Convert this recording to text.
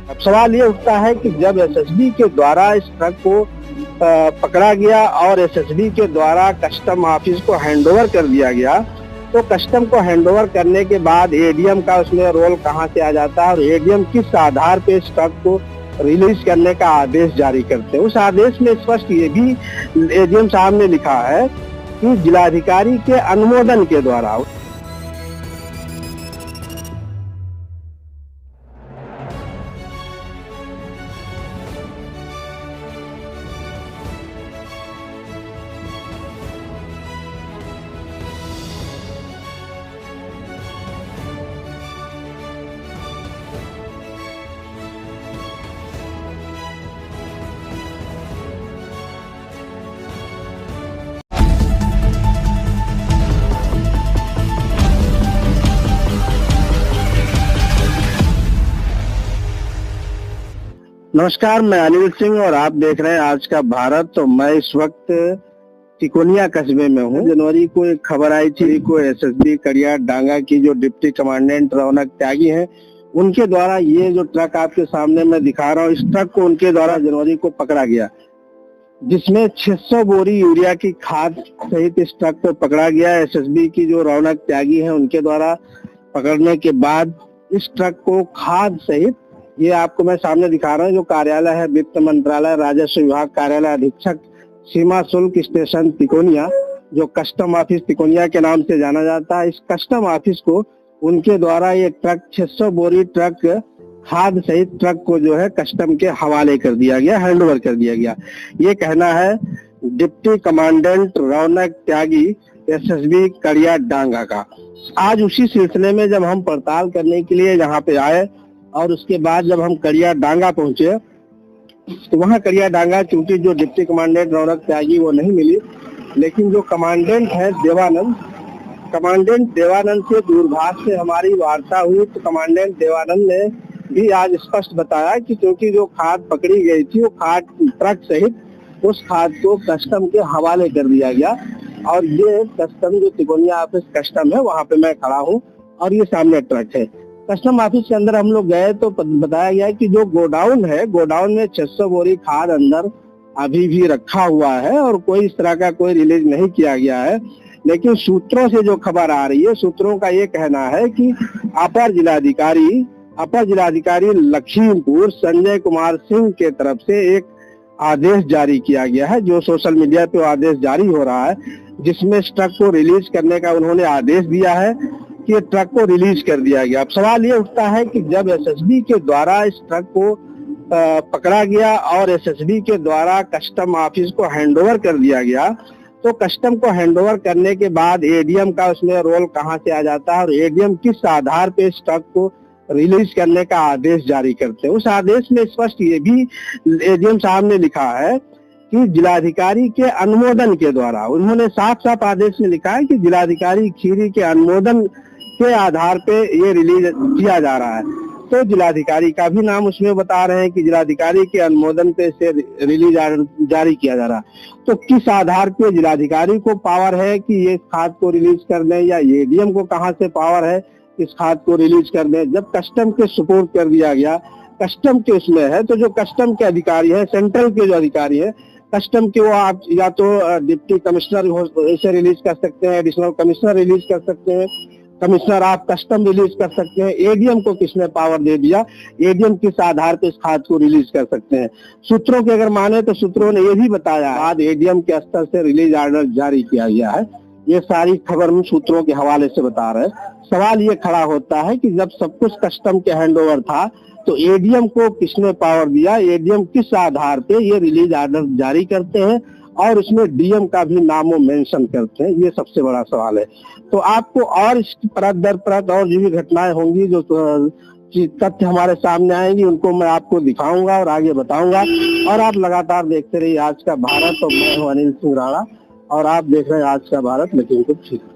अब सवाल ये उठता है कि जब एसएसबी के द्वारा इस ट्रक को पकड़ा गया और एसएसबी के द्वारा कस्टम ऑफिस को हैंडओवर कर दिया गया, तो कस्टम को हैंडओवर करने के बाद एडीएम का उसमें रोल कहां से आ जाता है और एडीएम किस आधार पे इस ट्रक को रिलीज करने का आदेश जारी करते हैं। उस आदेश में स्पष्ट ये भी एडीएम साहब ने लिखा है कि जिलाधिकारी के अनुमोदन के द्वारा। नमस्कार, मैं अनिल सिंह और आप देख रहे हैं आज का भारत। तो मैं इस वक्त तिकोनिया कस्बे में हूँ। जनवरी को एक खबर आई थी को एसएसबी कड़िया डांगा की जो डिप्टी कमांडेंट रौनक त्यागी हैं, उनके द्वारा ये जो ट्रक आपके सामने मैं दिखा रहा हूँ, इस ट्रक को उनके द्वारा जनवरी को पकड़ा गया, जिसमें 600 बोरी यूरिया की खाद सहित इस ट्रक को पकड़ा गया। एसएसबी की जो रौनक त्यागी है उनके द्वारा पकड़ने के बाद इस ट्रक को खाद सहित, ये आपको मैं सामने दिखा रहा हूँ, जो कार्यालय है वित्त मंत्रालय राजस्व विभाग कार्यालय अधीक्षक सीमा शुल्क स्टेशन तिकोनिया, जो कस्टम ऑफिस तिकोनिया के नाम से जाना जाता है, इस कस्टम ऑफिस को उनके द्वारा ये ट्रक 600 बोरी ट्रक खाद सहित ट्रक को जो है कस्टम के हवाले कर दिया गया, हैंडओवर कर दिया गया। ये कहना है डिप्टी कमांडेंट रौनक त्यागी एसएसबी कड़िया डांगा का। आज उसी सिलसिले में जब हम पड़ताल करने के लिए यहाँ पे आए और उसके बाद जब हम कड़िया डांगा पहुंचे, तो वहाँ कड़िया डांगा चूंकि जो डिप्टी कमांडेंट रौनक त्यागी वो नहीं मिली, लेकिन जो कमांडेंट है कमांडेंट देवानंद से दूरभाष से हमारी वार्ता हुई। तो कमांडेंट देवानंद ने भी आज स्पष्ट बताया कि क्योंकि जो खाद पकड़ी गई थी वो खाद ट्रक सहित उस खाद को कस्टम के हवाले कर दिया गया। और ये कस्टम जो तिकोनिया ऑफिस कस्टम है वहाँ पे मैं खड़ा हूँ और ये सामने ट्रक है। कस्टम ऑफिस के अंदर हम लोग गए तो बताया गया कि जो गोडाउन है, गोडाउन में 600 बोरी खाद अंदर अभी भी रखा हुआ है और कोई इस तरह का कोई रिलीज नहीं किया गया है। लेकिन सूत्रों से जो खबर आ रही है, सूत्रों का ये कहना है कि अपर जिलाधिकारी लखीमपुर संजय कुमार सिंह के तरफ से एक आदेश जारी किया गया है, जो सोशल मीडिया पे आदेश जारी हो रहा है, जिसमें इस ट्रक को रिलीज करने का उन्होंने आदेश दिया है कि ट्रक को रिलीज कर दिया गया। अब सवाल ये उठता है कि जब एसएसबी के द्वारा इस ट्रक को पकड़ा गया और एसएसबी के द्वारा कस्टम ऑफिस को हैंडओवर कर दिया गया, तो कस्टम को हैंडओवर करने के बाद एडीएम का उसमें रोल कहां से आ जाता है और एडीएम किस आधार पे इस ट्रक को रिलीज करने का आदेश जारी करते हैं। उस आदेश में स्पष्ट ये भी एडीएम साहब ने लिखा है कि जिलाधिकारी के अनुमोदन के द्वारा, उन्होंने साफ साफ आदेश में लिखा है कि जिलाधिकारी खीरी के अनुमोदन के आधार पे ये रिलीज किया जा रहा है। तो जिलाधिकारी का भी नाम उसमें बता रहे हैं कि जिलाधिकारी के अनुमोदन पे से रिलीज जारी किया जा रहा है। तो किस आधार पे जिलाधिकारी को पावर है कि ये खाद को रिलीज कर दें, या एडीएम को कहां से पावर है इस खाद को रिलीज कर दें? जब कस्टम के सुपुर्द कर दिया गया, कस्टम के उसमें है, तो जो कस्टम के अधिकारी है, सेंट्रल के जो अधिकारी है कस्टम के, वो आप या तो डिप्टी कमिश्नर इसे रिलीज कर सकते हैं, एडिशनल कमिश्नर रिलीज कर सकते हैं, कमिश्नर आप कस्टम रिलीज कर सकते हैं। एडीएम को किसने पावर दे दिया? एडीएम किस आधार पे इस खाद को रिलीज कर सकते हैं? सूत्रों के अगर माने तो सूत्रों ने ये भी बताया आज एडीएम के स्तर से रिलीज ऑर्डर जारी किया गया है। ये सारी खबर हम सूत्रों के हवाले से बता रहे हैं। सवाल ये खड़ा होता है कि जब सब कुछ कस्टम के हैंडओवर था तो एडीएम को किसने पावर दिया? एडीएम किस आधार पे ये रिलीज ऑर्डर जारी करते हैं और उसमें डीएम का भी नामो मेंशन करते हैं? ये सबसे बड़ा सवाल है। तो आपको और इस परत दर परत और जो भी घटनाएं होंगी, जो तथ्य हमारे सामने आएंगी, उनको मैं आपको दिखाऊंगा और आगे बताऊंगा। और आप लगातार देखते रहिए आज का भारत। और मैं हूं अनिल सिंह राणा और आप देख रहे हैं आज का भारत लखीमपुर खीरी।